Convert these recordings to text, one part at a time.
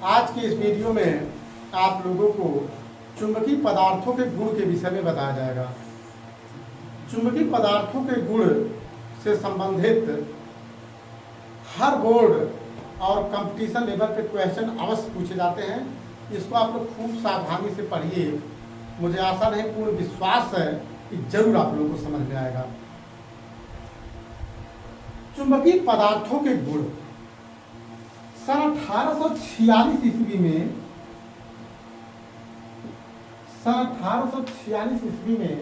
आज के इस वीडियो में आप लोगों को चुंबकीय पदार्थों के गुण के विषय में बताया जाएगा। चुंबकीय पदार्थों के गुण से संबंधित हर बोर्ड और कंपटीशन लेवल पे क्वेश्चन अवश्य पूछे जाते हैं। इसको आप लोग खूब सावधानी से पढ़िए। मुझे आशा नहीं, पूर्ण विश्वास है कि जरूर आप लोगों को समझ में आएगा। चुंबकीय पदार्थों के गुण सन 1846 ईस्वी में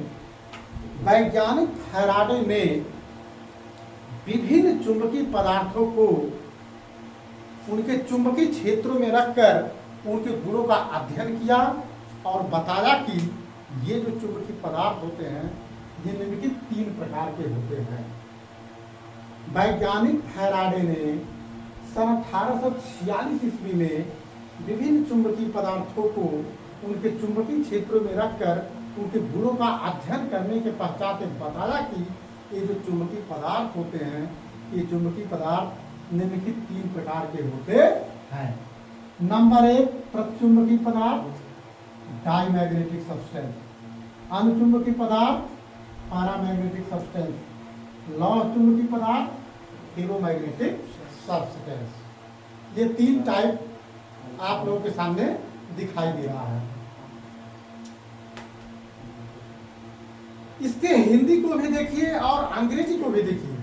वैज्ञानिक फैराडे ने विभिन्न चुंबकीय पदार्थों को उनके चुंबकीय क्षेत्रों में रखकर उनके गुणों का अध्ययन किया और बताया कि ये जो चुंबकीय पदार्थ होते हैं ये निम्नलिखित 3 प्रकार के होते हैं। वैज्ञानिक फैराडे ने सन 1846 ईस्वी में विभिन्न चुंबकीय पदार्थों को उनके चुंबकीय क्षेत्रों में रखकर उनके गुणों का अध्ययन करने के पश्चात बताया कि ये जो चुंबकीय पदार्थ होते हैं ये चुंबकीय पदार्थ निम्नलिखित 3 प्रकार के होते हैं। नंबर 1 प्रतिचुंबकीय पदार्थ डाईमैग्नेटिक सब्सटेंस, अनुचुंबकीय पदार्थ पैरामैग्नेटिक सब्सटेंस, लौह चुंबकीय पदार्थ फेरोमैग्नेटिक सब्सटेंस। ये 3 टाइप आप लोगों के सामने दिखाई दे रहा है। इसके हिंदी को भी देखिए और अंग्रेजी को भी देखिए।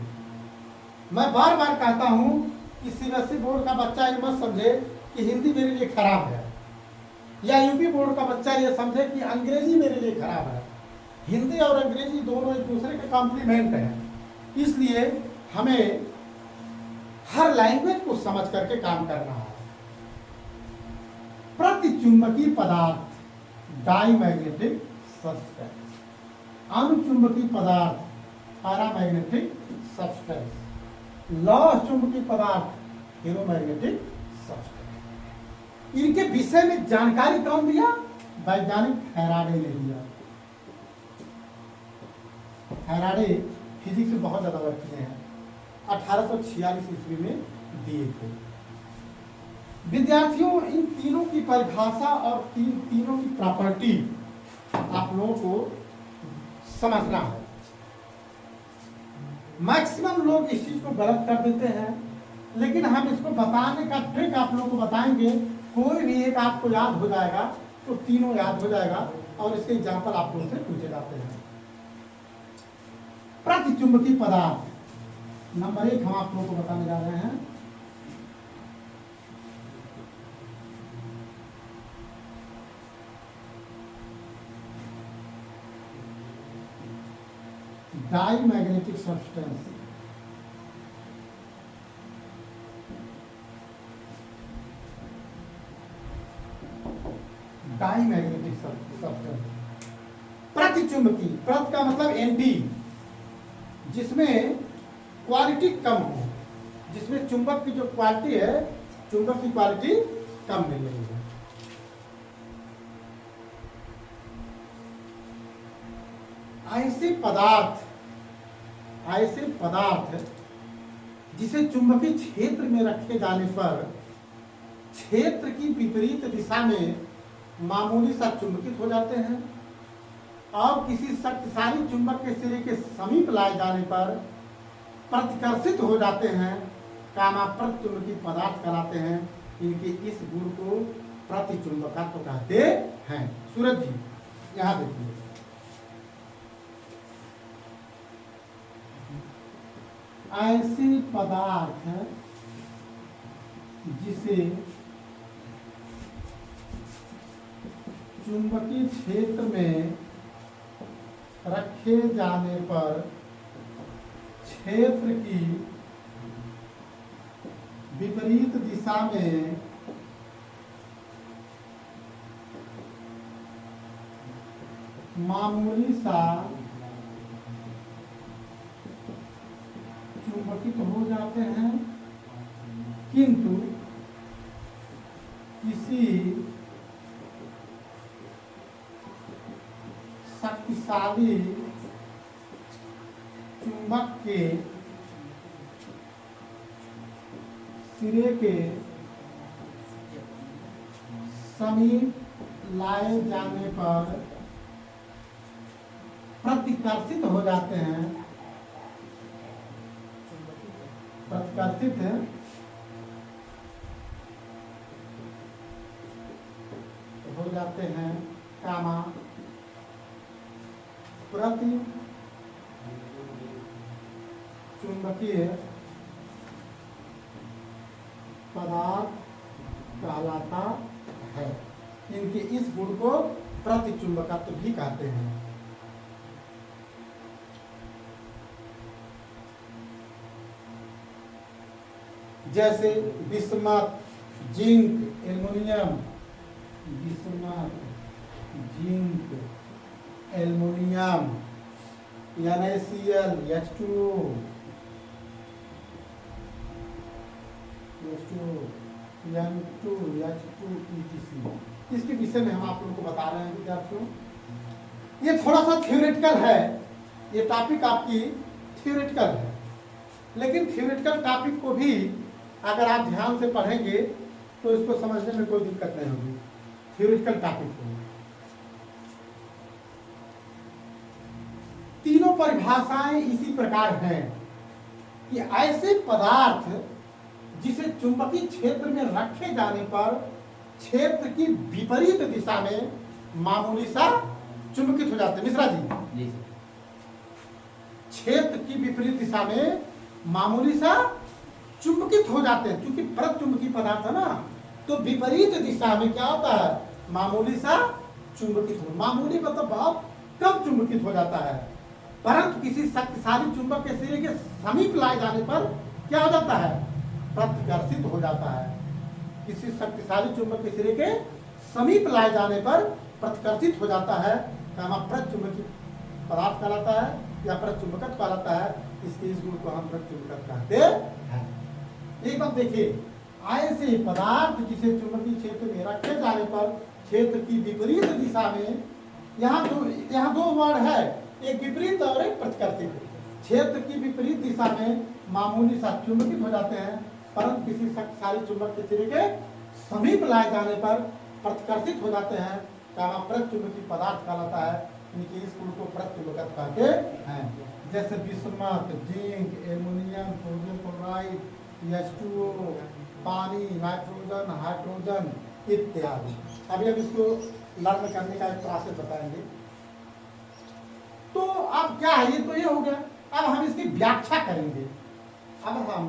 मैं बार बार कहता हूं कि सीबीएसई बोर्ड का बच्चा ये मत समझे कि हिंदी मेरे लिए खराब है, या यूपी बोर्ड का बच्चा ये समझे कि अंग्रेजी मेरे लिए खराब है। हिंदी और अंग्रेजी दोनों एक दूसरे के कॉम्प्लीमेंट हैं। इसलिए हमें हर लैंग्वेज को समझ करके काम करना है। प्रतिचुंबकीय पदार्थ डाईमैग्नेटिक सब्सटेंस, अनुचुंबकीय पदार्थ पैरामैग्नेटिक सब्सटेंस, लौह चुंबकीय पदार्थ फेरोमैग्नेटिक सब्सटेंस। इनके विषय में जानकारी कौन दिया? वैज्ञानिक फैराडे ने दिया। फैराडे फिजिक्स में बहुत ज्यादा वर्क किए हैं। 1846 ईस्वी में दिए थे। विद्यार्थियों, इन तीनों की परिभाषा और तीनों की प्रॉपर्टी आप लोगों को समझना है। मैक्सिमम लोग इस चीज को गलत कर देते हैं, लेकिन हम इसको बताने का ट्रिक आप लोगों को बताएंगे। कोई भी एक आपको याद हो जाएगा तो तीनों याद हो जाएगा, और इसके एग्जाम्पल आप लोगों से पूछे जाते हैं। प्रतिचुंबकीय पदार्थ नंबर 1 हम आप लोगों को बताने जा रहे हैं। Diamagnetic substance. डाईमैग्नेटिक सब्सटेंस प्रतिचुंबकीय, प्रत का मतलब एंटी, जिसमें क्वालिटी कम हो, जिसमें चुंबक की जो क्वालिटी है, चुंबक की क्वालिटी कम मिल रही है। ऐसे पदार्थ जिसे चुंबकीय क्षेत्र में रखे जाने पर क्षेत्र की विपरीत दिशा में मामूली सा चुंबकित हो जाते हैं, और किसी शक्तिशाली चुंबक के सिरे के समीप लाए जाने पर प्रतिकर्षित हो जाते हैं, कामा प्रतिचुंबकीय पदार्थ कहलाते हैं। इनके इस गुण को प्रतिचुंबकत्व कहते हैं। सूरज जी यहाँ देखिए, ऐसे पदार्थ जिसे चुंबकीय क्षेत्र में रखे जाने पर क्षेत्र की विपरीत दिशा में मामूली सा चुंबकित हो जाते हैं, किंतु किसी शक्तिशाली चुंबक के सिरे के समीप लाए जाने पर प्रतिकर्षित हो जाते हैं, प्रतिकर्षित हो जाते हैं, कामा प्रति चुंबकीय पदार्थ कहलाता है। इनके इस गुण को प्रतिचुंबकत्व भी कहते हैं। जैसे bismuth, zinc, aluminium, bismuth, zinc, aluminium, NaCl, H2O, N2, H2, etc. इसके विषय में हम आप लोगों को बता रहे हैं विद्यार्थियों। ये थोड़ा सा थ्योरेटिकल है, ये टॉपिक आपकी थ्योरेटिकल है, लेकिन थ्योरेटिकल टॉपिक को भी अगर आप ध्यान से पढ़ेंगे तो इसको समझने में कोई दिक्कत नहीं होगी। थ्योरेटिकल टॉपिक को तीनों परिभाषाएं इसी प्रकार हैं कि ऐसे पदार्थ जिसे चुंबकीय क्षेत्र में रखे जाने पर क्षेत्र की विपरीत दिशा में मामूली सा चुंबकित हो जाते हैं। मिश्रा जी, क्षेत्र की विपरीत दिशा में मामूली सा चुंबकित हो जाते हैं। क्योंकि परत चुंबकीय पदार्थ है ना, तो विपरीत दिशा में क्या होता है, मामूली सा चुंबकित हो, मामूली मतलब बहुत कम चुंबकित हो जाता है। परंतु किसी शक्तिशाली चुंबक के सिरे के समीप लाए जाने पर क्या हो जाता है, प्रतिकर्षित हो जाता है। किसी शक्तिशाली चुंबक के सिरे के समीप लाए जाने पर प्रतिकर्षित हो जाता है, प्रचुंबकीय पदार्थ कहलाता है या प्रचुंबकत्व कहलाता है। इसके इस गुण को हम प्रचुंबकत्व कहते हैं। एक बात देखिए, ऐसे पदार्थ जिसे चुंबकीय क्षेत्र में रखे जाने पर क्षेत्र की विपरीत दिशा में, यहाँ दो वर्ड है, एक विपरीत और एक प्रतिकर्षित। क्षेत्र की विपरीत दिशा में मामूली सा चुंबकित हो जाते हैं, परंतु किसी शक्तिशाली चुंबक के सिरे के समीप लाए जाने पर प्रतिकर्षित हो जाते हैं, प्रचुंबकीय पदार्थ कहलाता है। इनके इस गुण को प्रचुंबकत्व कहते हैं। जैसे bismuth, zinc, aluminium, sodium chloride, H2O, पानी, नाइट्रोजन, हाइड्रोजन इत्यादि। अभी अब इसको लर्न करने का एक प्रोसेस बताएंगे। तो अब क्या है, ये तो ये हो गया। अब हम इसकी व्याख्या करेंगे। अब हम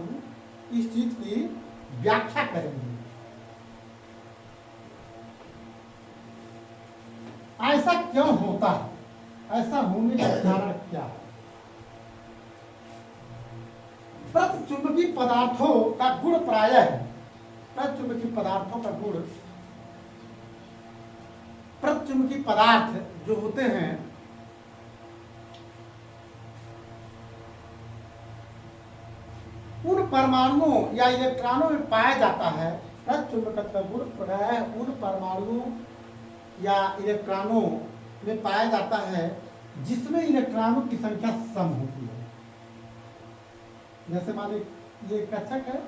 इस चीज की व्याख्या करेंगे। ऐसा क्यों होता है, ऐसा होने का कारण क्या है? प्रतिचुंबकीय पदार्थों का गुण प्रायः है, प्रतिचुंबकीय पदार्थों का गुण, प्रतिचुंबकीय पदार्थ जो होते हैं उन परमाणुओं या इलेक्ट्रॉनों में पाया जाता है। प्रतिचुंबकत्व का गुण प्रायः उन परमाणुओं या इलेक्ट्रॉनों में पाया जाता है जिसमें इलेक्ट्रॉनों की संख्या सम होती है। जैसे मान लीजिए ये कक्षक है,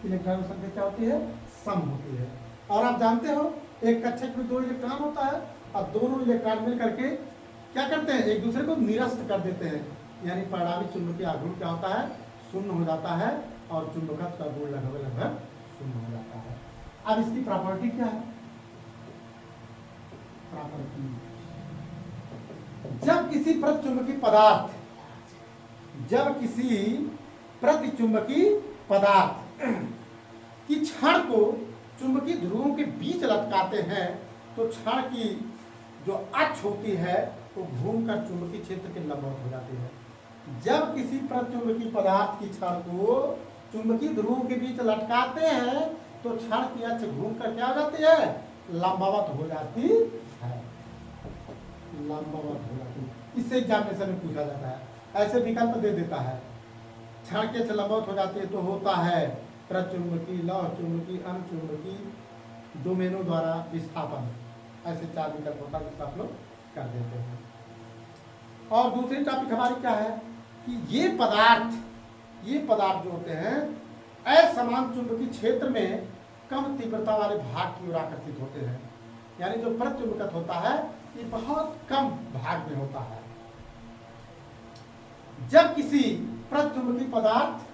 इलेक्ट्रॉन की संख्या क्या होती है, सम होती है। और आप जानते हो एक कक्षक में 2 इलेक्ट्रॉन होता है और दोनों इलेक्ट्रॉन मिल करके क्या करते हैं, एक दूसरे को निरस्त कर देते हैं। यानी परिणामी चुंबकीय आघूर्ण क्या होता है, शून्य हो जाता है और चुंबकत्व का गुण लगभग शून्य हो जाता है। अब इसकी प्रॉपर्टी क्या है, प्रॉपर्टी, जब किसी प्रतिचुंबकीय पदार्थ, जब किसी प्रतिचुंबकीय पदार्थ की छड़ को चुंबकीय ध्रुवों के बीच लटकाते हैं तो छड़ की जो अक्ष होती है वो घूमकर चुंबकीय क्षेत्र के लंबवत हो जाती है। जब किसी प्रतिचुंबकीय पदार्थ की छड़ को चुंबकीय ध्रुवों के बीच लटकाते हैं तो छड़ की अक्ष घूमकर क्या हो जाती है, लंबवत हो जाती है, लंबवत हो जाती है। इससे एग्जामिनेशन में पूछा जाता है, ऐसे विकल्प दे देता है। छड़ की अक्ष लंबवत हो जाती है तो होता है प्रचुंबकीय, लौह चुंबकीय, अनुचुंबकीय डोमेनों द्वारा विस्थापन। ऐसे 4 विकल्प होता है जिसको आप लोग कर देते हैं। और दूसरी टॉपिक हमारी क्या है कि ये पदार्थ जो होते हैं असमान चुंबकीय क्षेत्र में कम तीव्रता वाले भाग की ओर आकर्षित होते हैं। यानी जो प्रचुंबकत्व होता है ये बहुत कम भाग में होता है। जब किसी प्रचुंबकीय पदार्थ,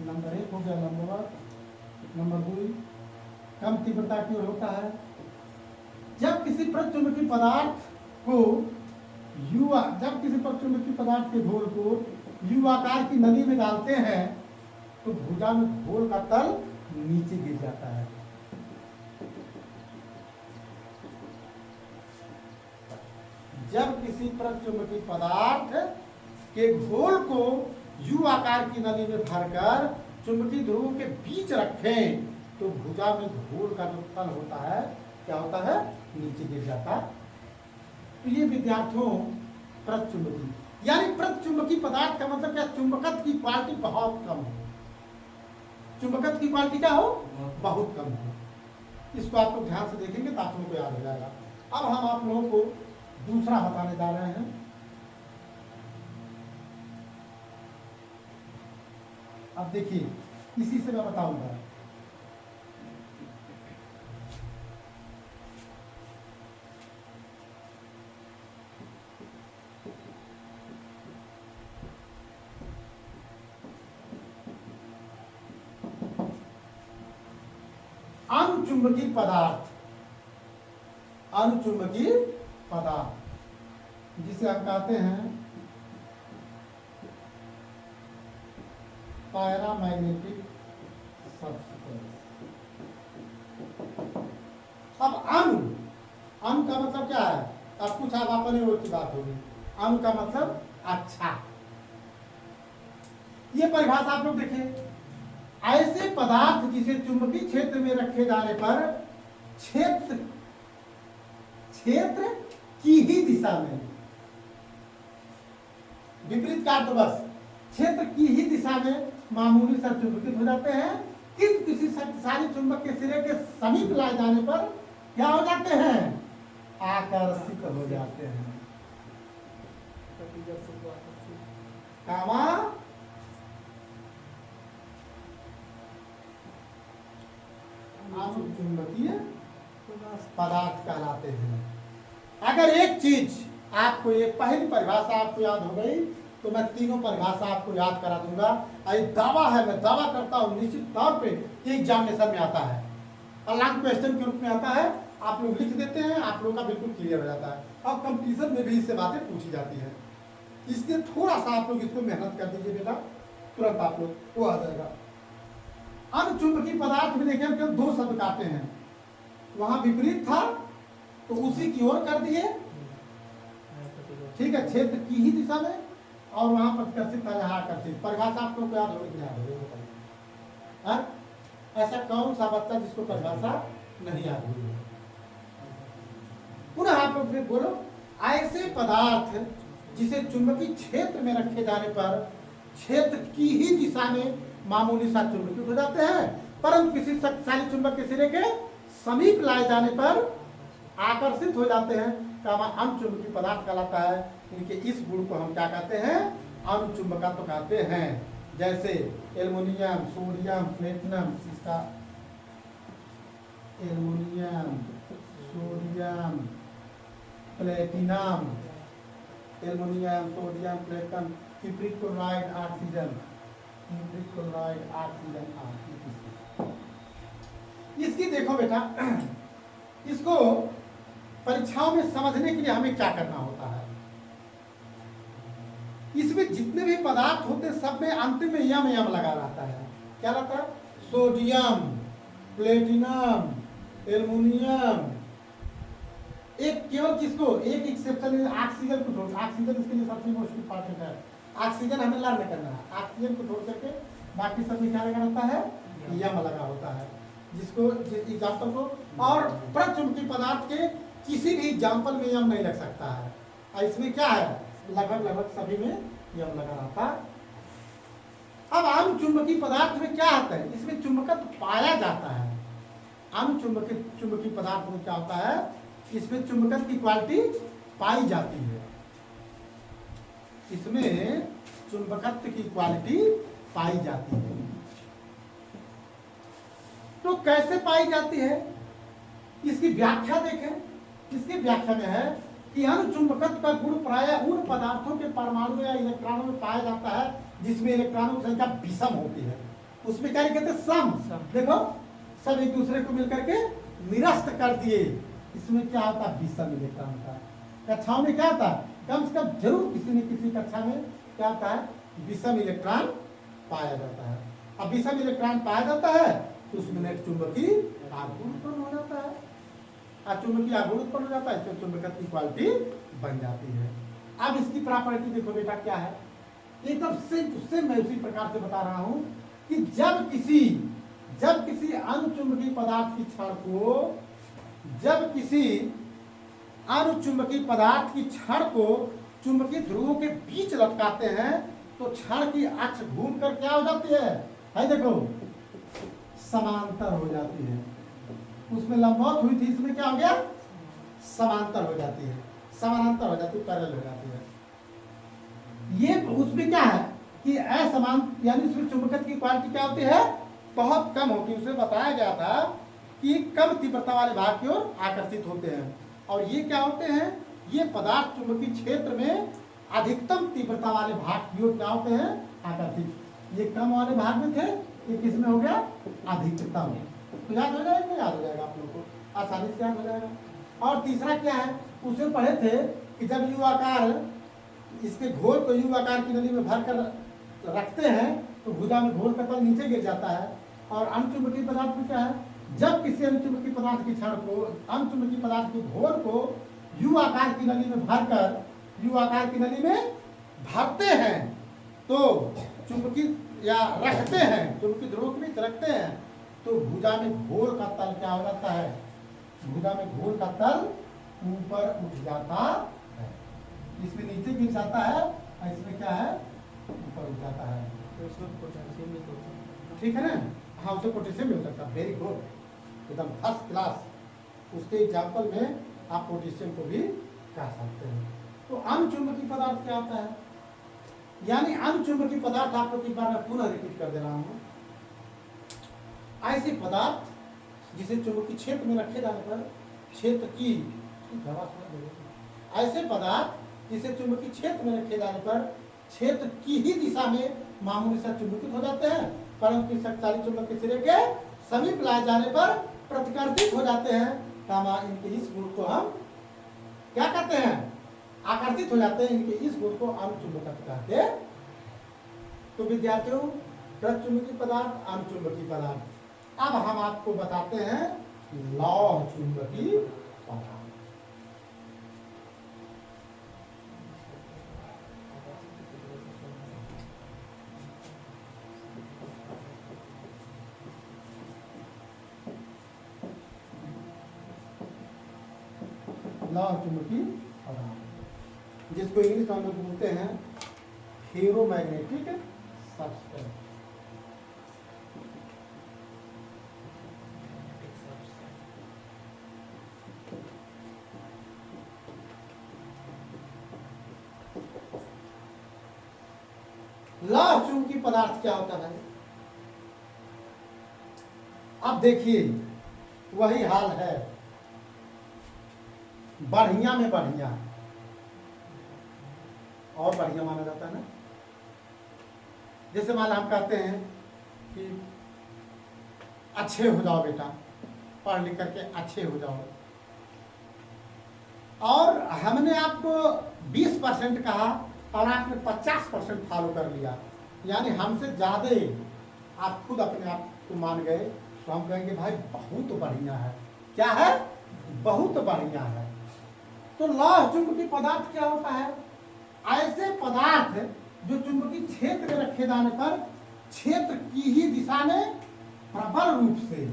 नंबर 1 हो गया, नंबर 2 कम तीव्रता की ओर होता है। जब किसी प्रचुंबकीय पदार्थ के घोल को यू आकार की नली में डालते हैं तो भुजा में घोल का तल नीचे गिर जाता है। जब किसी प्रचुंबकीय पदार्थ के घोल को यू आकार की नली में भरकर चुंबकीय ध्रुवों के बीच रखें तो भुजा में घोल का जो तल होता है क्या होता है, नीचे गिर जाता है। तो ये विद्यार्थियों प्रचुंबकीय, यानी प्रचुंबकीय पदार्थ का मतलब क्या, चुंबकत्व की क्वालिटी बहुत कम हो। चुंबकत्व की क्वालिटी क्या हो, बहुत कम हो। इसको आप लोग ध्यान से देखेंगे तो आप लोगों को याद हो जाएगा। अब हम आप लोगों को दूसरा बताने जा रहे हैं। अब देखिए, इसी से मैं बताऊंगा। अनुचुंबकीय पदार्थ, अनुचुंबकीय पदार्थ जिसे हम कहते हैं पैरामैग्नेटिक सब्सटेंस। अब अणु का मतलब क्या है, अब कुछ आप अपने ओर की बात होगी। अणु का मतलब अच्छा, ये परिभाषा आप लोग देखें, ऐसे पदार्थ जिसे चुंबकीय क्षेत्र में रखे जाने पर क्षेत्र की ही दिशा में, विपरीत का तो बस क्षेत्र की ही दिशा में मामूली सा चुंबकित हो जाते हैं, किंतु किसी शक्तिशाली चुंबक के सिरे के समीप लाए जाने पर क्या हो जाते हैं, आकर्षित हो जाते हैं। कामा अनुचुंबकीय पदार्थ कहलाते हैं। अगर एक चीज आपको, एक पहली परिभाषा आपको याद हो गई तो मैं तीनों परिभाषा आपको याद करा दूंगा। एक दावा है, मैं दावा करता हूं निश्चित तौर पे एग्जामिनेशन में आता है, लॉन्ग क्वेश्चन के रूप में आता है। आप लोग लिख देते हैं, आप लोगों का बिल्कुल क्लियर हो जाता है और कंपटीशन में भी इससे बातें पूछी जाती है। इसलिए थोड़ा सा आप लोग इसको मेहनत कर दीजिए बेटा, तुरंत आप लोग वो आ जाएगा। अनुचुंबकीय पदार्थ में देखिए हम केवल 2 शब्द काटे हैं, वहां विपरीत था तो उसी की ओर कर दिए, ठीक है, क्षेत्र की ही दिशा में, और वहां प्रतिकर्षित था, यहाँ आकर्षित। परिभाषा आप लोग को याद होगी, याद होगी। ऐसा कौन सा बच्चा जिसको परिभाषा नहीं याद हुई? पुनः आप लोग फिर बोलो, ऐसे पदार्थ जिसे चुंबकीय क्षेत्र में रखे जाने पर क्षेत्र की ही दिशा में मामूली सा चुंबकित हो जाते हैं, परंतु किसी शक्तिशाली चुंबक के सिरे के समीप लाए जाने पर आकर्षित हो जाते हैं, अनुचुंबकीय पदार्थ कहलाता है। इनके इस गुण को हम क्या कहते हैं, अनुचुंबकत्व कहते हैं। जैसे एल्युमिनियम, सोडियम, प्लेटिनम, इसका aluminium, sodium, platinum, aluminium, sodium, platinum, cupric chloride, oxygen, इसकी देखो बेटा, इसको परीक्षाओं में समझने के लिए हमें क्या करना होता है, इसमें जितने भी पदार्थ होते हैं सब में अंतिम में यम लगा रहता है। क्या रहता है, सोडियम, प्लेटिनम, एल्युमिनियम, एक केवल किसको, एक एक्सेप्शन ऑक्सीजन को छोड़, ऑक्सीजन इसके लिए सबसे मुश्किल पार्ट है। ऑक्सीजन हमें लर्न करना है, ऑक्सीजन को छोड़ करके बाकी सब में क्या लगा रहता है, यम लगा होता है, जिसको एग्जाम्पल को, और प्रचुंबकीय पदार्थ के किसी भी एग्जाम्पल में यम नहीं लग सकता है। और इसमें क्या है, लगभग सभी में यम लगा रहता है। अब अनुचुंबकीय पदार्थ में क्या आता है, इसमें चुंबकत्व पाया जाता है। अनुचुंबकीय पदार्थ में क्या होता है, इसमें चुंबकत्व की क्वालिटी पाई जाती है, इसमें चुंबकत्व की क्वालिटी पाई जाती है। तो कैसे पाई जाती है, इसकी व्याख्या देखें। इसकी व्याख्या में है कि अनुचुंबकत्व का गुण प्रायः उन पदार्थों के परमाणु या इलेक्ट्रॉनों में पाया जाता है जिसमें इलेक्ट्रॉनों की संख्या विषम होती है। उसमें क्या कहते हैं, सम। देखो सब एक दूसरे को मिलकर के निरस्त कर दिए। इसमें क्या होता है, विषम इलेक्ट्रॉन का। कक्षाओं में क्या होता है, कम से कम जरूर किसी न किसी कक्षा में क्या होता है, विषम इलेक्ट्रॉन पाया जाता है। अब विषम इलेक्ट्रॉन पाया जाता है तो उसमें नेट चुंबकीय आघूर्ण उत्पन्न हो जाता है। चुंबकीय आघूर्ण उत्पन्न हो जाता है, इसमें चुंबकत्व की क्वालिटी बन जाती है। अब इसकी प्रॉपर्टी देखो बेटा क्या है, एकदम सेम मैं उसी प्रकार से बता रहा हूं कि जब किसी अनुचुंबकीय पदार्थ की क्षण को चुंबकीय ध्रुवों के बीच लटकाते हैं तो क्षण की अक्ष घूम कर क्या हो जाती है देखो समांतर हो जाती है। उसमें लंबवत हुई थी, इसमें क्या हो गया, समांतर हो जाती है, समानांतर हो जाती है, पैरेलल हो जाती है। ये उसमें क्या है कि असमान, यानी उसमें चुंबकत्व की क्वालिटी क्या होती है, बहुत कम होती है। उसमें बताया गया था कि कम तीव्रता वाले भाग की ओर आकर्षित होते हैं। और ये क्या होते हैं, ये पदार्थ चुंबकीय क्षेत्र में अधिकतम तीव्रता वाले भाग की ओर क्या होते हैं, आकर्षित। ये कम वाले भाग में थे, ये किसमें हो गया, अधिकतम। तो याद हो जाएगा, याद हो जाएगा आप लोगों को, आसानी से याद हो जाएगा। और तीसरा क्या है, उसमें पढ़े थे कि जब यू आकार, इसके घोल को यू आकार की नली में भर कर रखते हैं तो भुजा में घोल का तल नीचे गिर जाता है। और अनुचुंबकीय पदार्थ में क्या है, जब किसी अनुचुंबकीय पदार्थ की क्षण को, अनुचुंबकीय पदार्थ के घोल को यू आकार की नली में भरकर, यू आकार की नली में भरते हैं तो चुंबकीय या रखते हैं, चुंबकीय ध्रुव के बीच रखते हैं तो भुजा में घोल का तल क्या हो जाता है, भुजा में घोल का तल ऊपर उठ जाता है। इसमें नीचे गिर जाता है और इसमें क्या है, ऊपर उठ जाता है। ठीक है ना, हाँ उसे पोटेशियम भी हो सकता है। वेरी गुड, एकदम फर्स्ट क्लास। उसके एग्जाम्पल में आप पोटेशियम को भी कह सकते हैं। तो अनुचुंबकीय पदार्थ क्या होता है, यानी अनुचुंबकीय पदार्थ आप लोग एक बार मैं पुनः रिपीट कर दे रहा हूं। ऐसे पदार्थ जिसे चुंबकीय क्षेत्र में रखे जाने पर क्षेत्र की, ऐसे पदार्थ जिसे चुंबकीय क्षेत्र में रखे जाने पर क्षेत्र की ही दिशा में मामूली सा चुंबकित हो जाते हैं, परंतु शक्तिशाली चुंबक के सिरे के समीप लाए जाने पर प्रतिकर्षित हो जाते हैं। कामा इनके इस गुण को हम क्या कहते हैं, आकर्षित हो जाते हैं। इनके इस गुण को अनुचुंबकत्व कहते हैं। तो विद्यार्थियों, प्रचुंबकीय पदार्थ, अनुचुंबकीय पदार्थ। अब हम आपको बताते हैं लौह चुंबकीय पदार्थ। लौह चुंबकीय पदार्थ, जिसको इंग्लिश में हम लोग बोलते हैं फेरोमैग्नेटिक सब्सटेंस। लौह चुंबकीय पदार्थ क्या होता है, अब देखिए वही हाल है, बढ़िया में बढ़िया और बढ़िया माना जाता है ना। जैसे मान हम कहते हैं कि अच्छे हो जाओ बेटा, पढ़ लिख करके अच्छे हो जाओ, और हमने आपको 20% कहा और आपने 50% फॉलो कर लिया, यानी हमसे ज्यादा आप खुद अपने आप को मान गए, तो हम कहेंगे भाई बहुत बढ़िया है। क्या है, बहुत बढ़िया है। तो लौह चुंबकीय पदार्थ क्या होता है, ऐसे पदार्थ जो चुंबकीय क्षेत्र में रखे जाने पर क्षेत्र की ही दिशा में प्रबल रूप से,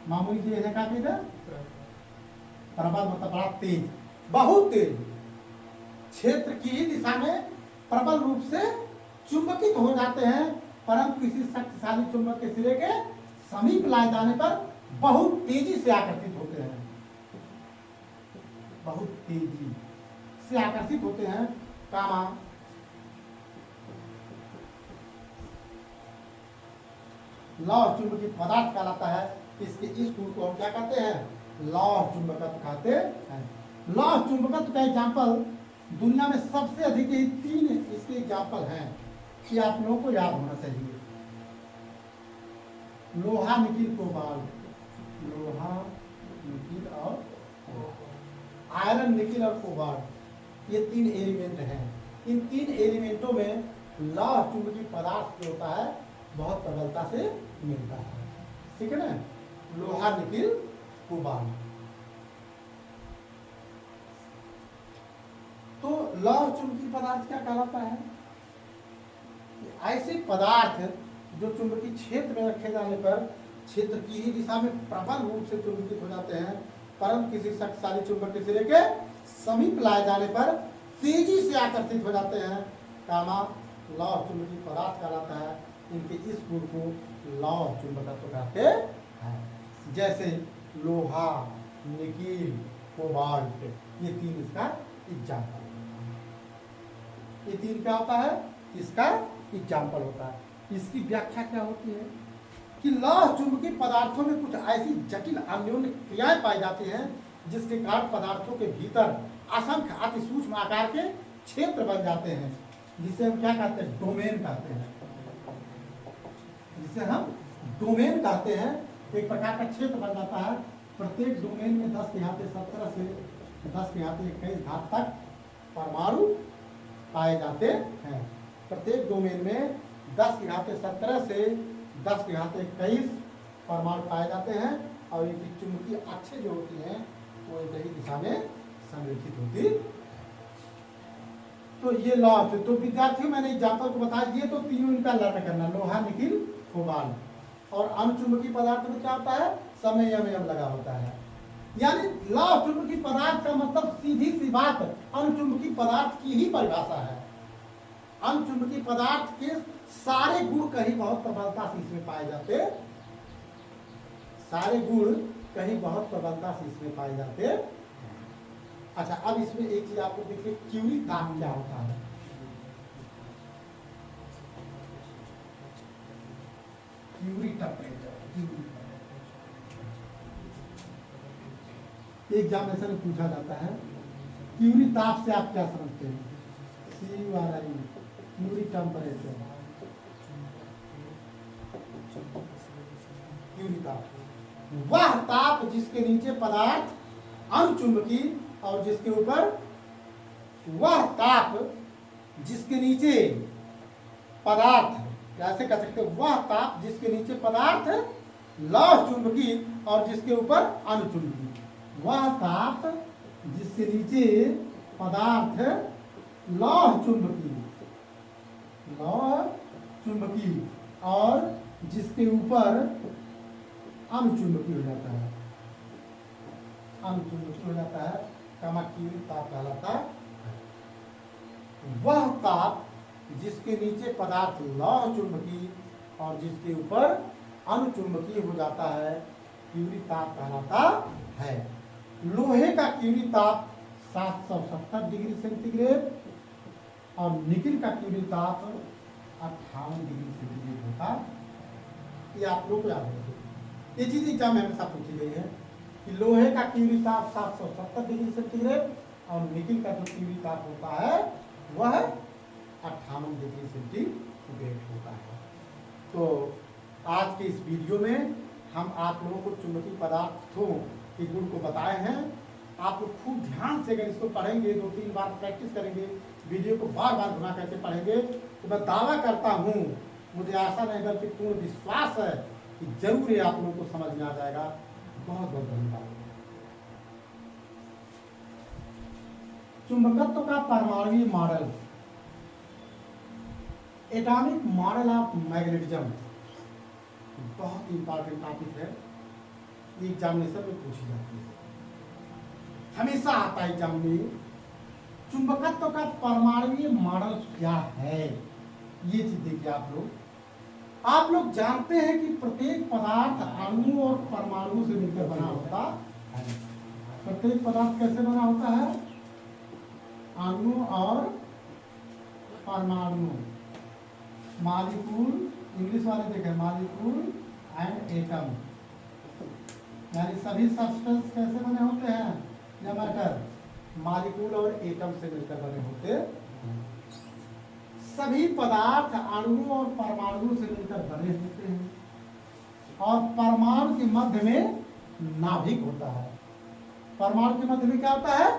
मामूली चीज है, क्या प्रबल मतलब बड़ा तेज, बहुत तेज, क्षेत्र की ही दिशा में प्रबल रूप से चुंबकित हो जाते हैं, परंतु किसी शक्तिशाली चुंबक के सिरे के समीप लाए जाने पर बहुत तेजी से आकर्षित होते हैं, बहुत तेजी से आकर्षित होते हैं। कामा लौह चुंबकीय पदार्थ कहलाता है। इसके इस गुण को हम क्या कहते हैं? लौह चुंबकत्व कहते हैं। लौह चुंबकत्व का एग्जाम्पल दुनिया में सबसे अधिक यही 3 इसके एग्जाम्पल हैं कि आप लोगों को याद होना चाहिए। लोहा, निकिल, कोबाल्ट। लोहा, निकिल और आयरन, निकिल और कोबाल्ट, ये 3 एलिमेंट हैं। इन 3 एलिमेंटों में लौह चुंबकीय पदार्थ जो होता है बहुत प्रबलता से मिलता है। ठीक है ना? लोहा, निकिल, कोबाल्ट। तो लौह चुंबकीय पदार्थ क्या कहलाता है? ऐसे पदार्थ जो चुंबकीय क्षेत्र में रखे जाने पर क्षेत्र की ही दिशा में प्रबल रूप से चुंबकित हो जाते हैं, परंतु किसी शक्तिशाली चुंबक के सिरे के समीप लाए जाने पर तेजी से आकर्षित हो जाते हैं। कामा लौह चुंबकीय पदार्थ कहलाता है। इनके इस गुण को लौह चुंबकत्व कहते हैं। जैसे लोहा, निकिल, कोबाल्ट, ये 3 इसका एग्जाम्पल। ये 3 क्या होता है? इसका एग्जाम्पल होता है। इसकी व्याख्या क्या होती है कि लौह चुंबकीय पदार्थों में कुछ ऐसी जटिल अन्योन्य क्रियाएं पाई जाती हैं जिसके कारण पदार्थों के भीतर असंख्य अति सूक्ष्म आकार के क्षेत्र बन जाते हैं, जिसे हम क्या कहते हैं? डोमेन कहते हैं। जिसे हम डोमेन कहते हैं। एक प्रकार का क्षेत्र बन जाता है। प्रत्येक डोमेन में 10 के घाते 17 से 10 के घाते 21 घात तक परमाणु पाए जाते हैं। प्रत्येक डोमेन में 10 के घाते 17 से 10 के घाते 21 परमाणु पाए जाते हैं और इनकी चुंबकीय अक्षें जो होती हैं वो एक ही दिशा में संरेखित होती है। तो ये लौह, तो विद्यार्थियों मैंने एग्जाम्पल को बता दिए, तो तीनों इनका लर्न करना, लोहा, निकिल, कोबाल्ट। और अनुचुंबकीय पदार्थ में क्या होता है? समय यम लगा होता है। यानी लौह चुंबकीय पदार्थ का मतलब सीधी सी बात अनुचुंबकीय पदार्थ की ही परिभाषा है। अनुचुंबकीय पदार्थ के सारे गुण कहीं बहुत प्रबलता से इसमें पाए जाते, सारे गुण कहीं बहुत प्रबलता से इसमें पाए जाते। अच्छा, अब इसमें एक चीज आपको देखिए, क्यूरी ताप क्या होता है? क्यूरी टेम्परेचर, एग्जामिनेशन में पूछा जाता है। क्यूरी ताप से आप क्या समझते हैं? CURI, Curie temperature. क्यूरी ताप वह ताप जिसके नीचे पदार्थ अनुचुंबकीय और जिसके ऊपर, वह ताप जिसके नीचे पदार्थ, कैसे कह सकते, वह ताप जिसके नीचे पदार्थ लौह चुंबकीय और जिसके ऊपर अनुचुंबकीय। वह ताप जिसके नीचे पदार्थ लौह चुंबकीय, लौह चुंबकीय और जिसके ऊपर अनुचुंबकीय हो जाता है, अनुचुंबकीय हो जाता है, क्यूरी ताप कहलाता है। वह ताप जिसके नीचे पदार्थ लौह चुंबकीय और जिसके ऊपर अनुचुंबकीय हो जाता है, क्यूरी ताप कहलाता है। लोहे का क्यूरी ताप 770 डिग्री सेंटीग्रेड और निकिल का क्यूरी ताप 58 डिग्री सेंटीग्रेड होता है। ये आप लोग को याद रखिए, ये चीज एग्जाम में हमेशा पूछी गई है कि लोहे का क्यूरी ताप 770 डिग्री सेंटीग्रेड और निकिल का जो क्यूरी ताप होता है वह 58 डिग्री सेंटीग्रेड होता है। तो आज के इस वीडियो में हम आप लोगों को चुंबकीय पदार्थों के गुण को बताए हैं। आप लोग खूब ध्यान से अगर इसको पढ़ेंगे, 2-3 बार प्रैक्टिस करेंगे, वीडियो को बार बार घुमा करके पढ़ेंगे, तो मैं दावा करता हूँ, मुझे आशा नहीं बल्कि पूर्ण विश्वास है कि जरूर ये आप लोगों को समझ में आ जाएगा। बहुत बहुत धन्यवाद। चुंबकत्व का परमाणुीय model, atomic model of magnetism, बहुत इंपॉर्टेंट टॉपिक है, एग्जामिनेशन में पूछी जाती है, हमेशा आता है एग्जाम में। चुंबकत्व का परमाणुीय मॉडल क्या है, ये चीज देखिए आप लोग जानते हैं कि प्रत्येक पदार्थ अणु और परमाणु से मिलकर बना होता है। प्रत्येक पदार्थ कैसे बना होता है? अणु और परमाणु, मॉलिक्यूल, इंग्लिश वाले देखें, मॉलिक्यूल एंड एटम, यानी सभी सब्सटेंस कैसे बने होते हैं या मैटर, मॉलिक्यूल और एटम से मिलकर बने होते हैं। सभी पदार्थ अणुओं और परमाणुओं से मिलकर बने होते हैं और परमाणु के मध्य में नाभिक होता है। परमाणु के मध्य में क्या होता है?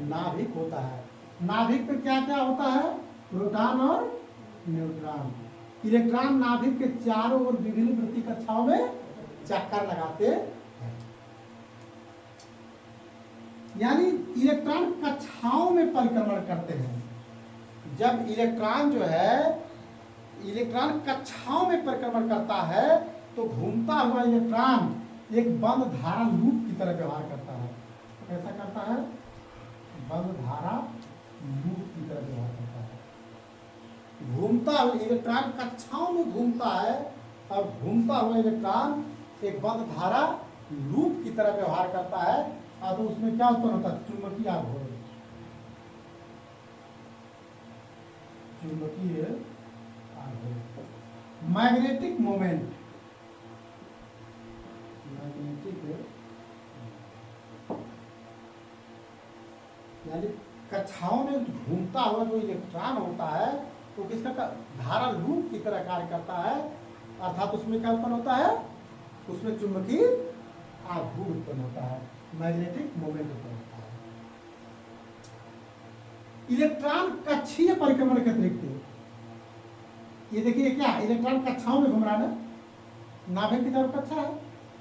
नाभिक होता है। नाभिक में क्या क्या होता है? प्रोटॉन और न्यूट्रॉन। इलेक्ट्रॉन नाभिक के चारों ओर विभिन्न वृत्ति कक्षाओं में चक्कर लगाते हैं, यानी इलेक्ट्रॉन कक्षाओं में परिक्रमण करते हैं। जब इलेक्ट्रॉन जो है, इलेक्ट्रॉन कक्षाओं में परिक्रमण करता है तो घूमता हुआ इलेक्ट्रॉन एक बंद धारा लूप की तरह व्यवहार करता है। कैसा करता है? बंद धारा लूप की तरह व्यवहार करता है। घूमता हुआ इलेक्ट्रॉन कक्षाओं में घूमता है और घूमता हुआ इलेक्ट्रॉन एक बंद धारा लूप की तरह व्यवहार करता है। और तो उसमें क्या उत्पन्न होता है? चुंबकीय आघूर्ण। चुंबकीय आघूर्ण, मैग्नेटिक मोमेंट, मैग्नेटिक, यानी कक्षाओं में घूमता हुआ जो इलेक्ट्रॉन होता है तो किसका धारा लूप की तरह कार्य करता है, अर्थात उसमें क्या उत्पन्न होता है? उसमें चुंबकीय आघूर्ण उत्पन्न होता है, मैग्नेटिक मोमेंट उत्पन्न होता है। इलेक्ट्रॉन कक्षीय परिक्रमण के अतिरिक्त, ये देखिए क्या इलेक्ट्रॉन कक्षाओं में घूम रहा है, नाभिक की तरफ कक्षा है,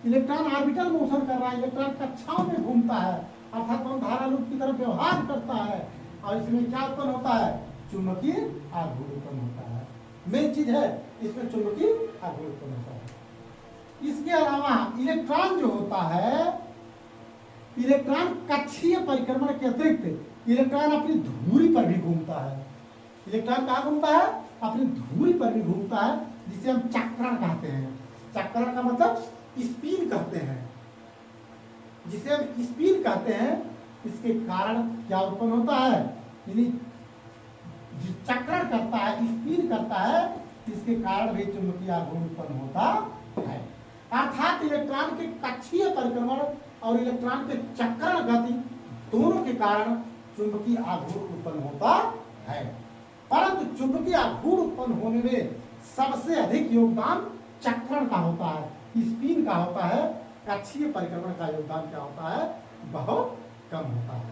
इलेक्ट्रॉन ऑर्बिटल मोशन कर रहा है, इलेक्ट्रॉन कक्षाओं में घूमता है अर्थात हम धारा लूप की तरफ व्यवहार करता है और इसमें क्या उत्पन्न होता है? चुंबकीय आघूर्ण उत्पन्न होता है। मेन चीज है इसमें चुंबकीय आघूर्ण उत्पन्न होता है। इसके अलावा इलेक्ट्रॉन जो होता है, इलेक्ट्रॉन कक्षीय परिक्रमण के अतिरिक्त इलेक्ट्रॉन अपनी धुरी पर भी घूमता है। इलेक्ट्रॉन कहाँ घूमता है? अपनी धुरी पर भी घूमता है, जिसे हम चक्रण कहते हैं। चक्रण का मतलब स्पिन कहते हैं, जिसे हम स्पिन कहते हैं। इसके कारण क्या उत्पन्न होता है? यानी जो चक्रण करता है, स्पिन करता है, इसके कारण भी चुंबकीय आघूर्ण उत्पन्न होता है। अर्थात इलेक्ट्रॉन के कक्षीय परिक्रमण और इलेक्ट्रॉन के चक्रण गति दोनों के कारण चुंबकीय आघूर्ण उत्पन्न होता है। परंतु चुंबकीय आघूर्ण उत्पन्न होने में सबसे अधिक योगदान चक्रण का होता है, स्पिन का होता है। कक्षीय परिक्रमण का योगदान क्या होता है? बहुत कम होता है।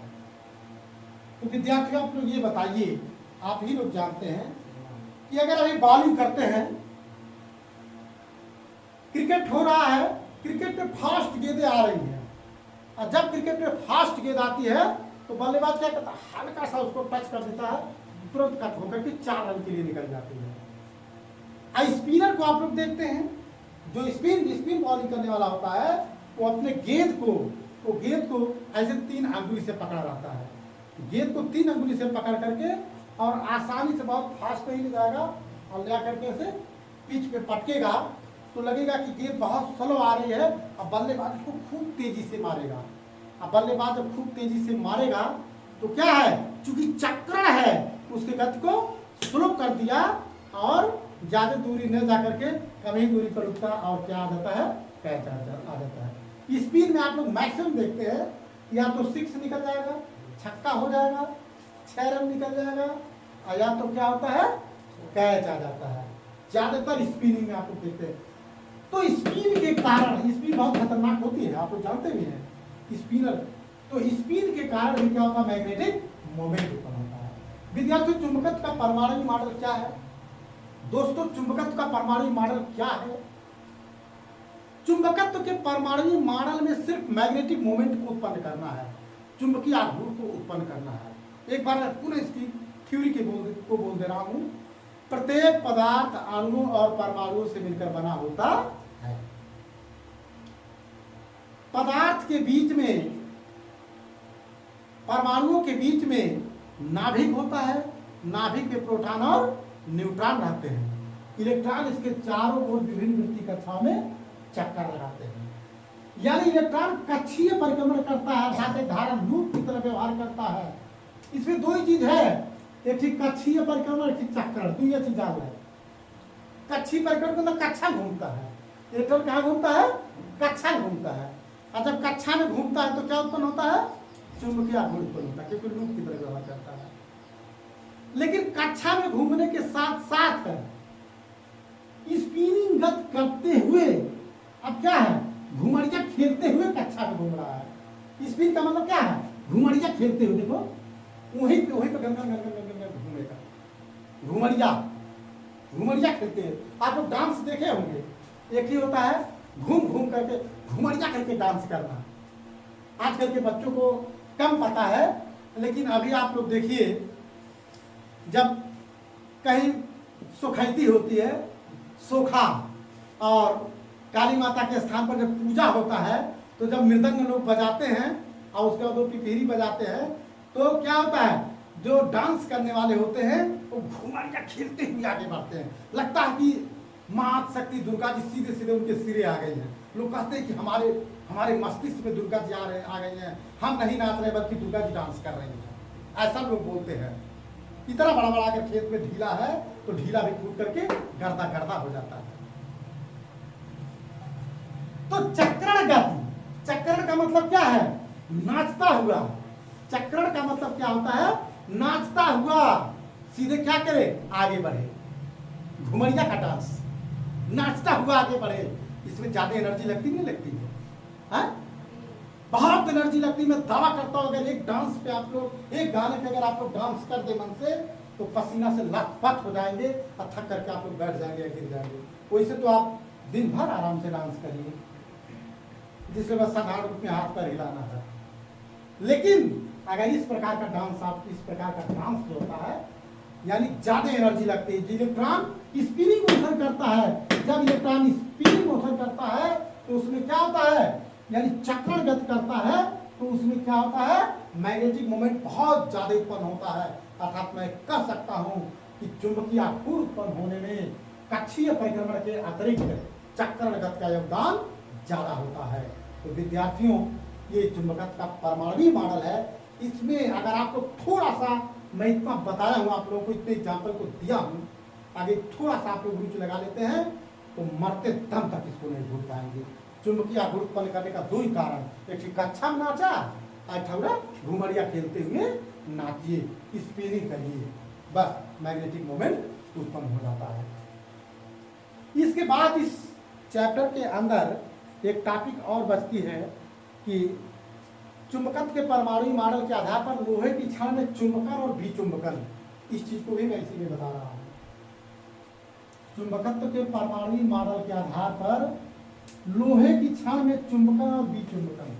तो विद्यार्थियों आप लोग ये बताइए, आप ही लोग जानते हैं कि अगर अभी बॉलिंग करते हैं, क्रिकेट हो रहा है, क्रिकेट में फास्ट गेंदें आ रही हैं और जब क्रिकेट में फास्ट गेंद आती है तो बल्लेबाज क्या करता है? हल्का सा उसको टच कर देता है, तुरंत कट होकर के 4 रन के लिए निकल जाती है। स्पिनर को आप लोग देखते हैं, जो स्पिन बॉलिंग करने वाला होता है वो अपने गेंद को ऐसे 3 अंगुली से पकड़ा रहता है। गेंद को 3 अंगुली से पकड़ करके और आसानी से, बहुत फास्ट नहीं ले जाएगा और ले करके ऐसे पिच पे पटकेगा तो लगेगा कि गेंद बहुत स्लो आ रही है और बल्लेबाज उसको खूब तेजी से मारेगा। अब बल्लेबाज जब खूब तेजी से मारेगा तो क्या है? चूंकि चक्रण है, उसके गति को स्लो कर दिया और ज्यादा दूरी न जा करके कम ही दूरी पर रुकता और क्या आ जाता है? कैच आ जाता है। स्पिन में आप लोग मैक्सिमम देखते हैं, या तो 6 निकल जाएगा, छक्का हो जाएगा, 6 रन निकल जाएगा, और या तो क्या होता है? कैच आ जाता है। ज्यादातर स्पिनिंग में आप लोग देखते हैं। तो स्पिन के कारण, स्पिन बहुत खतरनाक होती है, आप लोग जानते भी हैं स्पिनर। तो स्पिन के कारण भी क्या होता है? मैग्नेटिक मोमेंट उत्पन्न होता है। विद्यार्थियों, चुंबकत्व का परमाणु मॉडल क्या है? दोस्तों, चुंबकत्व का परमाणु मॉडल क्या है? चुंबकत्व के परमाणु मॉडल में सिर्फ मैग्नेटिक मोमेंट को उत्पन्न करना है, चुंबकीय आघूर्ण को उत्पन्न करना है। एक बार पुनः इसकी थ्योरी को बोल दे रहा हूं। प्रत्येक पदार्थ अणुओं और परमाणुओं से मिलकर बना होता है। पदार्थ के बीच में, परमाणुओं के बीच में नाभिक होता है। नाभिक में प्रोटॉन और न्यूट्रॉन रहते हैं। इलेक्ट्रॉन इसके चारों ओर विभिन्न वृत्ति कक्षाओं में चक्कर लगाते हैं। यानी इलेक्ट्रॉन कक्षीय परिक्रमण करता है, अर्थात धारा लूप की तरह व्यवहार करता है। इसमें 2 ही चीज है, एक ठीक कक्षीय परिक्रमण, एक ठीक चक्रण। 2 ही चीज है। कक्षीय परिक्रमण मतलब कक्षा घूमता है इलेक्ट्रॉन कहाँ घूमता है? कक्षा में घूमता है। और जब कक्षा में घूमता है तो क्या उत्पन्न होता है? चुंबकीय आघूर्ण उत्पन्न होता है, क्योंकि लूप की तरह व्यवहार करता है। लेकिन कक्षा में घूमने के साथ साथ स्पिनिंग गत करते हुए अब क्या है? घुमड़िया खेलते हुए कक्षा में घूम रहा है। स्पिन का मतलब क्या है? घुमड़िया खेलते हुए, देखो वहीं पे गंगा घूमेगा, घुमड़िया घुमड़िया खेलते हैं। आप लोग डांस देखे होंगे, एक ही होता है घूम घूम करके घुमड़िया करके डांस करना। आजकल के बच्चों को कम पता है, लेकिन अभी आप लोग देखिए, जब कहीं सुखैती होती है, सोखा और काली माता के स्थान पर जब पूजा होता है, तो जब मृदंग लोग बजाते हैं और उसके बाद वो पिपीरी बजाते हैं, तो क्या होता है? जो डांस करने वाले होते हैं वो घुमड़िया खेलते हुए आगे बढ़ते हैं। लगता है कि माँ शक्ति दुर्गा जी सीधे सीधे उनके सिरे आ गई हैं। लोग कहते हैं कि हमारे मस्तिष्क में दुर्गा जी आ गई हैं, हम नहीं नाच रहे बल्कि दुर्गा जी डांस कर रही हैं, ऐसा लोग बोलते हैं। इतना बड़ा बड़ा अगर खेत में ढीला है तो ढीला भी कूद करके गर्दा गर्दा हो जाता है। तो चक्रण गति, चक्रण का मतलब क्या है? नाचता हुआ। चक्रण का मतलब क्या होता है? नाचता हुआ सीधे क्या करे? आगे बढ़े। घुमड़िया का डांस, नाचता हुआ आगे बढ़े। इसमें ज्यादा एनर्जी लगती नहीं लगती है? बहुत एनर्जी लगती। मैं दावा करता हूं अगर एक डांस पे आप लोग, एक गाने पे अगर आप लोग डांस कर दे मन से, तो पसीना से लथपथ हो जाएंगे और थक करके आप लोग बैठ जाएंगे या गिर जाएंगे। वैसे तो आप दिन भर आराम से डांस करिए, जिसके बाद साधारण रूप में हाथ पर हिलाना है। लेकिन अगर इस प्रकार का डांस, आप इस प्रकार का डांस जो होता है, यानी ज्यादा एनर्जी लगती है। इलेक्ट्रॉन स्पिनिंग मोशन करता है। जब इलेक्ट्रॉन स्पिनिंग मोशन करता है तो उसमें क्या होता है? यानी चक्रण गत करता है, तो उसमें क्या होता है? मैग्नेटिक मोमेंट बहुत ज्यादा उत्पन्न होता है। अर्थात मैं कह सकता हूं कि चुंबकीय आघूर्ण उत्पन्न होने में कक्षीय परिक्रमण के अतिरिक्त चक्रण गत का योगदान ज्यादा होता है। तो विद्यार्थियों, ये चुंबकत्व का परमाणु मॉडल है। इसमें अगर आपको थोड़ा सा, मैं इतना बताया हूं आप लोगों को, इतने एग्जाम्पल को दिया हूं, आगे थोड़ा सा आप लोग रुचि लगा लेते हैं तो मरते दम तक इसको नहीं भूल पाएंगे। चुंबकीय आघूर्ण उत्पन्न करने का दो ही कारण, एक कक्षा में नाचा, अठौरा घुमड़िया खेलते हुए नाचिए, स्पिनिंग करिए, बस मैग्नेटिक मोमेंट उत्पन्न हो जाता है। इसके बाद इस चैप्टर के अंदर एक टॉपिक और बचती है कि चुंबकत्व के परमाणु मॉडल के आधार पर लोहे की क्षण में चुंबकन और विचुंबकन, इस चीज को भी मैं इसीलिए बता रहा हूं। चुंबकत्व के परमाणु मॉडल के आधार पर लोहे की क्षण में चुंबकन और विचुंबकन।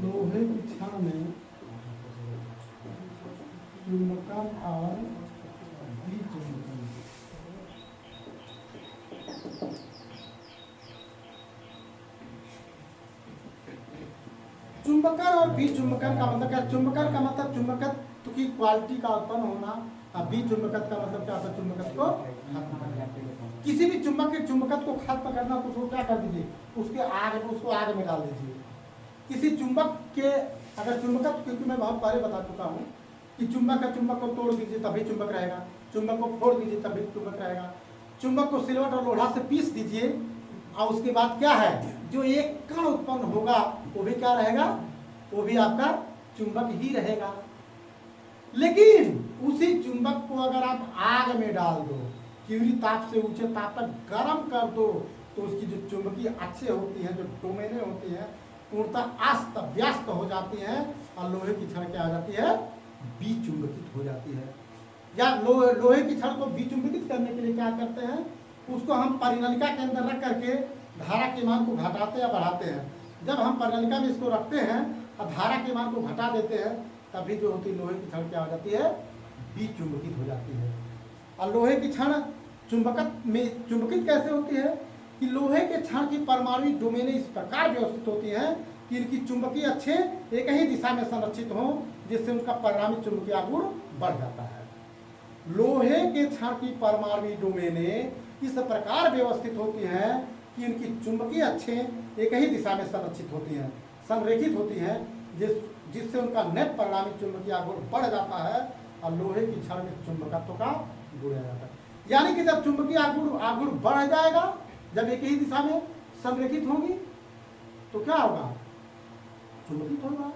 लोहे की क्षण में चुंबकन और विचुंबकन। चुंबकन और विचुंबकन का मतलब क्या? चुंबकन का मतलब चुंबकत्व की क्वालिटी का उत्पन्न होना, और विचुंबकत्व का मतलब क्या होता है? चुंबकत्व को खत्म करना। किसी भी चुंबक के चुंबकत्व को खत्म करना, तो उसको क्या कर दीजिए? उसको आग में डाल दीजिए। किसी चुंबक के अगर चुंबकत्व, क्योंकि मैं बहुत पहले बता चुका हूँ कि चुंबक को तोड़ दीजिए तभी चुंबक रहेगा, चुंबक को फोड़ दीजिए तभी चुंबक रहेगा। चुंबक को सिलवट और लोहा से पीस दीजिए और उसके बाद क्या है? जो एक कण उत्पन्न होगा वो भी क्या रहेगा? वो भी आपका चुंबक ही रहेगा। लेकिन उसी चुंबक को अगर आप आग में डाल दो, तीव्र ताप से ऊंचे ताप तक गर्म कर दो, तो उसकी जो चुंबकीय अक्षें होती हैं, जो डोमेनें होती हैं, पूर्णतः अस्त व्यस्त हो जाती हैं और लोहे की क्षण क्या हो जाती है? विचुंबकित हो जाती है। या लोहे की क्षण को विचुंबकित करने के लिए क्या करते हैं? उसको हम परिनलिका के अंदर रख करके धारा के मान को घटाते या बढ़ाते हैं। जब हम परिनलिका में इसको रखते हैं और धारा के मान को घटा देते हैं, तभी जो होती है लोहे की क्षण क्या हो जाती है? विचुंबकित हो जाती है। और लोहे की क्षण चुंबकित कैसे होती है कि लोहे के क्षण की परमाणु डोमेनें इस प्रकार व्यवस्थित होती हैं कि इनकी चुंबकीय अक्षें एक ही दिशा में संरक्षित हों, जिससे उनका परिणामी चुंबकीय आघूर्ण बढ़ जाता है। लोहे के क्षण की परमाणु डोमेनें इस प्रकार व्यवस्थित होती हैं कि इनकी चुंबकीय अक्षें एक ही दिशा में संरक्षित होती हैं, संरेखित होती हैं, जिससे उनका नेट परिणामी चुंबकीय आघूर्ण बढ़ जाता है और लोहे की क्षण में चुंबकत्व का गुण आ जाता है। यानी कि जब चुंबकीय आघूर्ण बढ़ जाएगा, जब एक ही दिशा में संरेखित होगी तो क्या होगा, चुंबकित होगा।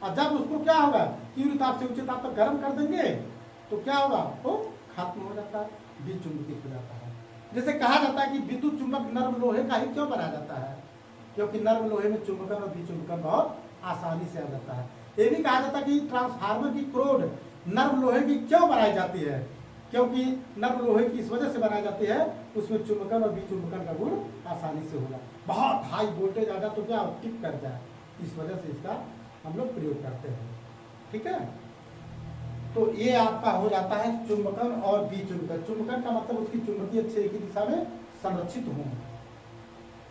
और जब उसको क्या होगा, तीव्र ताप से उच्च ताप तक गर्म कर देंगे तो क्या होगा, वो खत्म हो जाता है, विचुंबकित हो जाता है। जैसे कहा जाता है कि विद्युत चुंबक नर्म लोहे का ही क्यों बनाया जाता है, क्योंकि नर्म लोहे में चुंबकन और विचुंबकन बहुत आसानी से आ जाता है। ये भी कहा जाता है कि ट्रांसफार्मर की क्रोड नर्म लोहे की क्यों बनाई जाती है, क्योंकि नर्म लोहे की इस वजह से बनाई जाती है, उसमें चुंबकन और विचुंबकन का गुण आसानी से होगा। बहुत हाई वोल्टेज आ जाए तो क्या टिप कर जाए, इस वजह से इसका हम लोग प्रयोग करते हैं। ठीक है, तो ये आपका हो जाता है चुंबकन और विचुंबकन। चुंबकन का मतलब उसकी चुंबकीय अक्षें एक ही दिशा में संरक्षित हों।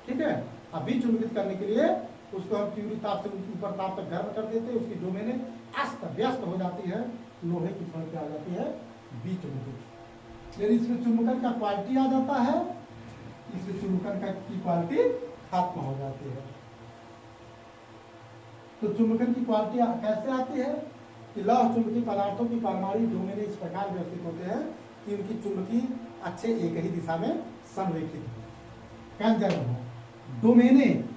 ठीक है, अब विचुंबित करने के लिए उसको हम तीव्र ताप से ऊपर ताप तक गर्म कर देते हैं, उसकी डोमेनें अस्त व्यस्त हो जाती है, लोहे की क्षण आ जाती है विचुंबित। यानी इसमें चुंबकन का क्वालिटी आ जाता है, इसमें चुंबकन का की क्वालिटी खत्म हो जाती है। तो चुंबकन की क्वालिटी कैसे आती है कि लौह चुंबकीय पदार्थों की परमाणु डोमेनें इस प्रकार व्यवस्थित होते हैं कि उनकी चुंबकीय अक्षें एक ही दिशा में संरेखित हो, कंजर्व हो। डोमेनें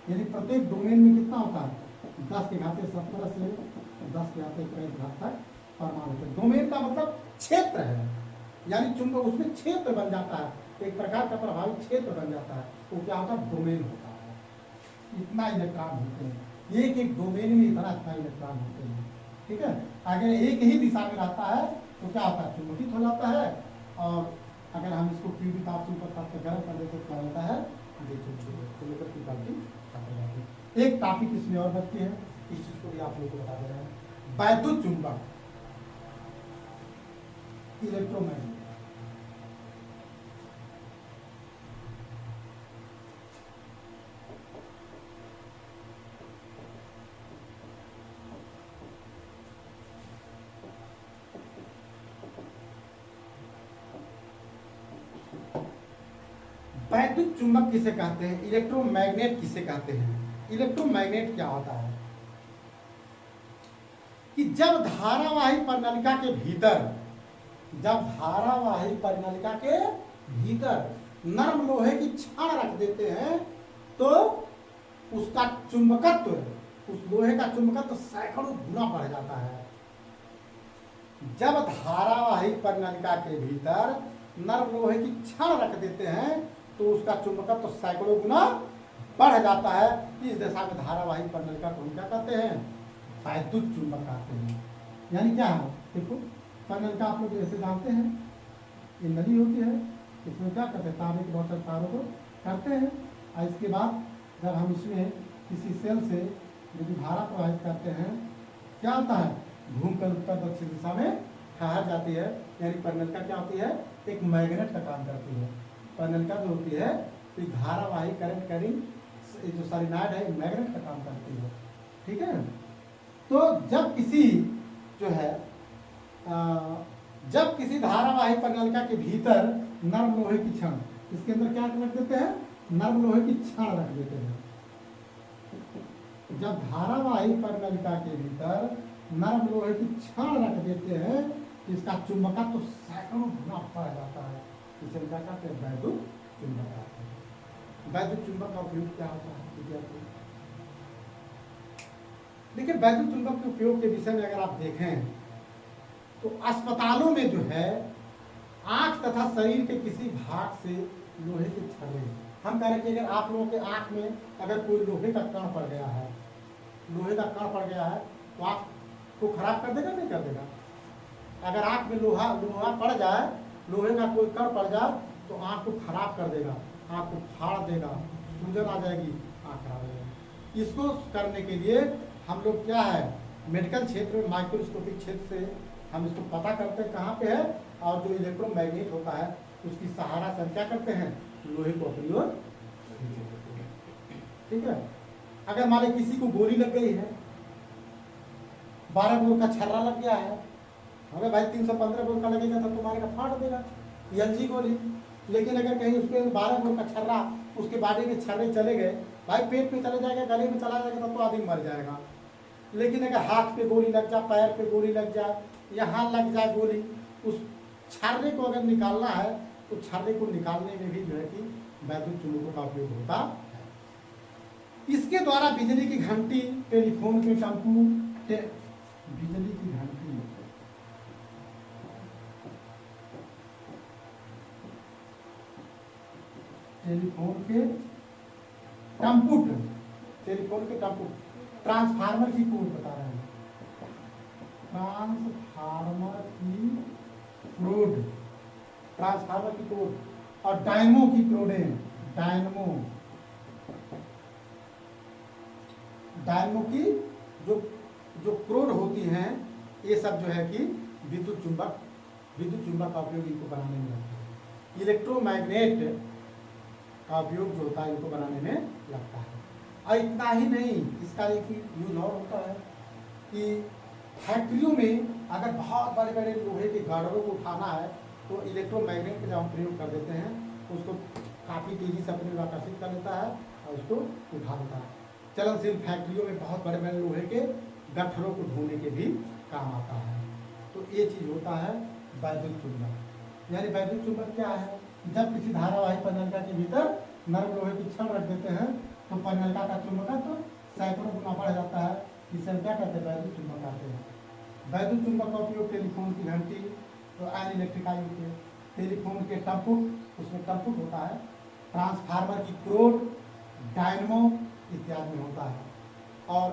यानी प्रत्येक डोमेन में कितना होता है, 10 के घाते 17 से 10 के घाते 21 घात तक परमाणु। डोमेन का मतलब क्षेत्र है, यानी चुंबक उसमें क्षेत्र बन जाता है, एक प्रकार का प्रभावित क्षेत्र बन जाता है, वो क्या होता है, डोमेन होता है। इतना इलेक्ट्रॉन होते हैं, एक एक डोमेन में इतना इलेक्ट्रॉन होते हैं। ठीक है, अगर एक ही दिशा में रहता है तो क्या होता है, चुंबकित हो जाता है, और अगर हम इसको तीव्र ताप से ऊपर ताप तक गर्म कर देते तो क्या होता है, चुंबकत्व की क्वालिटी खत्म हो जाती है। एक टॉपिक इसमें और बचती है, इस चीज को भी आप लोगों को बता दे रहे हैं। वैद्युत चुंबक, इलेक्ट्रोमैग्नेट। वैद्युत चुंबक किसे कहते हैं, इलेक्ट्रोमैग्नेट किसे कहते हैं। इलेक्ट्रोमैग्नेट क्या होता है कि जब धारावाही परिनलिका के भीतर, जब धारावाही परिनलिका के भीतर नरम लोहे की छड़ रख देते हैं तो उसका चुंबकत्व, उस लोहे का चुंबकत्व सैकड़ों गुना बढ़ जाता है। जब धारावाही परिनलिका के भीतर नरम लोहे की छड़ रख देते हैं तो उसका चुंबकत्व सैकड़ों गुना बढ़ जाता है। इस दिशा में धारावाही परिनलिका को हम क्या कहते हैं, वैद्युत चुंबक कहते हैं। यानी क्या है, देखो परिनलिका आप लोग जैसे जानते हैं, ये नदी होती है, इसमें क्या करते हैं, तारे के बहुत सारे तारों को करते हैं, और इसके बाद जब हम इसमें किसी सेल से यदि धारा प्रवाहित करते हैं, क्या होता है, घूम कर उत्तर दक्षिण दिशा में ठहर जाती है। यानी परिनलिका क्या होती है, एक मैग्नेट का काम करती है। परिनलिका जो होती है तो धारावाही करंट कैरिंग जो सोलेनॉइड है, मैग्नेट का काम करती है। ठीक है, तो जब किसी जो है जब किसी धारावाही परिनलिका के भीतर नरम लोहे की छड़, इसके अंदर क्या रख देते हैं, नरम लोहे की छड़ रख देते हैं। जब धारावाही परिनलिका के भीतर नरम लोहे की छड़ रख देते हैं, इसका चुंबकत्व तो सैकड़ों गुना बढ़ जाता है। इसे क्या कहते हैं, वैद्युत चुंबक कहते हैं। वैद्युत चुंबक का उपयोग क्या होता है विद्यार्थी, देखिए वैद्युत चुंबक के उपयोग के विषय में अगर आप देखें तो अस्पतालों में जो है आंख तथा शरीर के किसी भाग से लोहे के छर्रे, हम कह रहे हैं कि अगर आप लोगों के आंख में अगर कोई लोहे का कण पड़ गया है, लोहे का कण पड़ गया है तो आंख को खराब कर देगा, नहीं कर देगा। अगर आंख में लोहा पड़ जाए, लोहे का कोई कण पड़ जाए तो आंख को खराब कर देगा, आंख को फाड़ देगा, सूजन आ जाएगी, आंख खराब हो जाएगी। इसको करने के लिए हम लोग क्या है, मेडिकल क्षेत्र में माइक्रोस्कोपिक क्षेत्र से हम इसको पता करते हैं कहाँ पे है, और जो इलेक्ट्रोमैग्नेट होता है उसकी सहारा से हम क्या करते हैं, लोहे को अपनी ओर। ठीक है, अगर मान लो किसी को गोली लग गई है, 12 बोर का छर्रा लग गया है, अगर भाई 315 बोर का लगेगा तो तुम्हारे का फाड़ देगा एलजी गोली। लेकिन अगर कहीं उसके 12 बोर का छर्रा उसके बॉडी में छर्रे चले गए, भाई पेट में चले जाएगा, गले में चला जाएगा, तब तो आदमी मर जाएगा। लेकिन अगर हाथ पे गोली लग जाए, पैर पे गोली लग जाए, यहाँ लग जाए गोली, उस छर्रे को अगर निकालना है तो छर्रे को निकालने में भी जो है कि वैद्युत चुंबकों का उपयोग होता है। इसके द्वारा बिजली की घंटी, टेलीफोन के टम्पू, बिजली की घंटी, टेलीफोन के टम्पुट, टेलीफोन के टम्पुट, ट्रांसफार्मर की कोड बता रहे हैं, ट्रांसफार्मर की कोड, ट्रांसफार्मर की कोड, और डायनमो की कोडें, डायनमो, डायनमो की जो जो क्रोड होती हैं, ये सब जो है कि विद्युत चुंबक का उपयोग इनको बनाने में लगता है। इलेक्ट्रोमैग्नेट का उपयोग जो होता है इनको बनाने में लगता है। और इतना ही नहीं, इसका एक यूज और होता है कि फैक्ट्रियों में अगर बहुत बड़े बड़े लोहे के गार्डरों को उठाना है तो इलेक्ट्रोमैग्नेट का जब हम प्रयोग कर देते हैं तो उसको काफ़ी तेज़ी से अपने आकर्षित कर लेता है और उसको उठा देता है। चलनशील फैक्ट्रियों में बहुत बड़े बड़े लोहे के गट्ठरों को ढोने के भी काम आता है। तो ये चीज़ होता है वैद्युत चुंबक। यानी वैद्युत चुंबक क्या है? जब किसी धारावाही परिनलिका के भीतर नर्म लोहे की छड़ रख देते हैं तो परिनलिका का चुंबकत्व तो सैकड़ों गुना बढ़ जाता है। इसे हम क्या कहते हैं? वैद्युत चुंबक कहते हैं। वैद्युत चुंबक का उपयोग टेलीफोन की घंटी, तो आयन इलेक्ट्रिक आयन, टेलीफोन के टम्पुट, उसमें टम्पुट होता है, ट्रांसफार्मर की क्रोड, डायनमो इत्यादि में होता है। और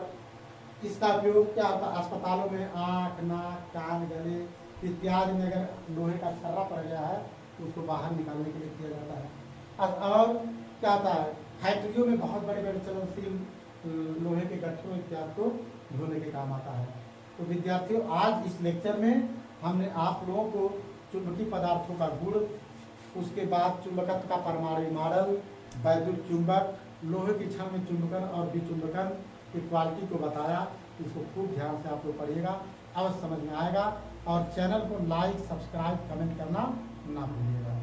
इसका उपयोग क्या होता है? अस्पतालों में आँख, नाक, कान, गले इत्यादि में अगर लोहे का छर्रा पड़ गया है तो उसको बाहर निकालने के लिए किया जाता है। और क्या होता है? फैक्ट्रियों में बहुत बड़े बड़े चलनशील लोहे के गट्ठरों इत्यादि को धोने के काम आता है। तो विद्यार्थियों, आज इस लेक्चर में हमने आप लोगों को चुंबकीय पदार्थों का गुण, उसके बाद चुंबकत्व का परमाणु मॉडल, वैद्युत चुंबक, लोहे की छड़ में चुंबकन और विचुंबकन की क्वालिटी को बताया। इसको खूब ध्यान से आप लोग पढ़िएगा, अवश्य समझ में आएगा। और चैनल को लाइक, सब्सक्राइब, कमेंट करना ना भूलिएगा।